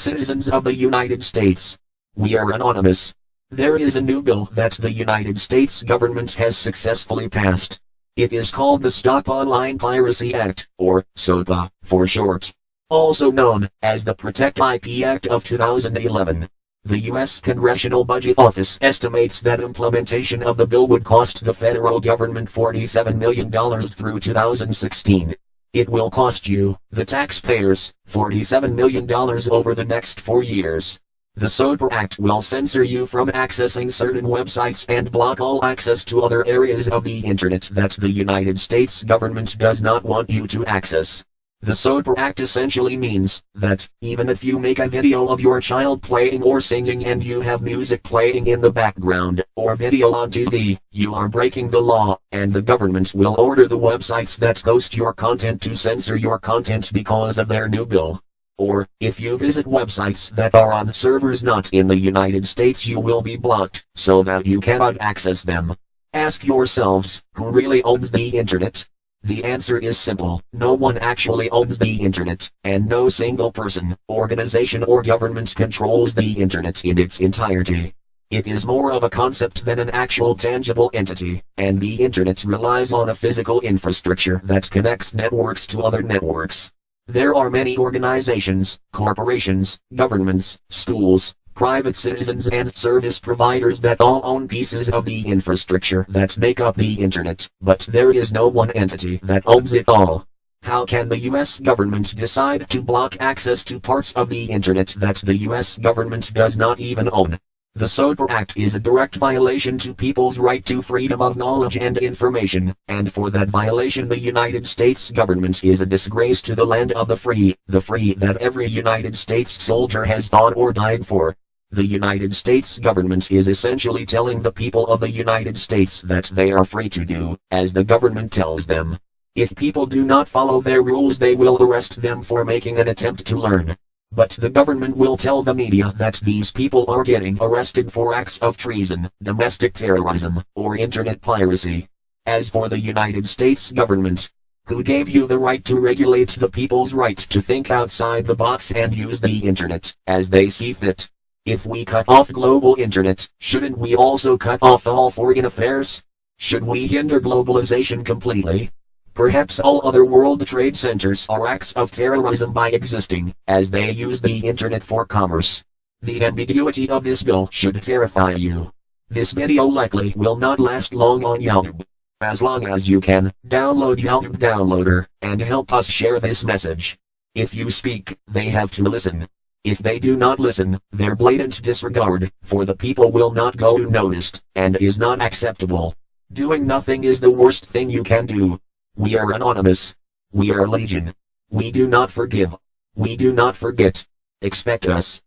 citizens of the United States. We are anonymous. There is a new bill that the United States government has successfully passed. It is called the Stop Online Piracy Act, or SOPA, for short. Also known as the Protect IP Act of 2011. The US Congressional Budget Office estimates that implementation of the bill would cost the federal government $47 million through 2016. It will cost you, the taxpayers, $47 million over the next 4 years. The SOPA Act will censor you from accessing certain websites and block all access to other areas of the internet that the United States government does not want you to access. The SOPA Act essentially means that, even if you make a video of your child playing or singing and you have music playing in the background, or video on TV, you are breaking the law, and the government will order the websites that host your content to censor your content because of their new bill. Or, if you visit websites that are on servers not in the United States, you will be blocked, so that you cannot access them. Ask yourselves, who really owns the internet? The answer is simple: no one actually owns the internet, and no single person, organization or government controls the internet in its entirety. It is more of a concept than an actual tangible entity, and the internet relies on a physical infrastructure that connects networks to other networks. There are many organizations, corporations, governments, schools, private citizens and service providers that all own pieces of the infrastructure that make up the internet, but there is no one entity that owns it all. How can the US government decide to block access to parts of the internet that the US government does not even own? The SOPA Act is a direct violation to people's right to freedom of knowledge and information, and for that violation the United States government is a disgrace to the land of the free that every United States soldier has fought or died for. The United States government is essentially telling the people of the United States that they are free to do as the government tells them. If people do not follow their rules, they will arrest them for making an attempt to learn. But the government will tell the media that these people are getting arrested for acts of treason, domestic terrorism, or internet piracy. As for the United States government, who gave you the right to regulate the people's right to think outside the box and use the internet as they see fit? If we cut off global internet, shouldn't we also cut off all foreign affairs? Should we hinder globalization completely? Perhaps all other world trade centers are acts of terrorism by existing, as they use the internet for commerce. The ambiguity of this bill should terrify you. This video likely will not last long on YouTube. As long as you can, download YouTube Downloader, and help us share this message. If you speak, they have to listen. If they do not listen, their blatant disregard for the people will not go unnoticed, and is not acceptable. Doing nothing is the worst thing you can do. We are anonymous. We are legion. We do not forgive. We do not forget. Expect us.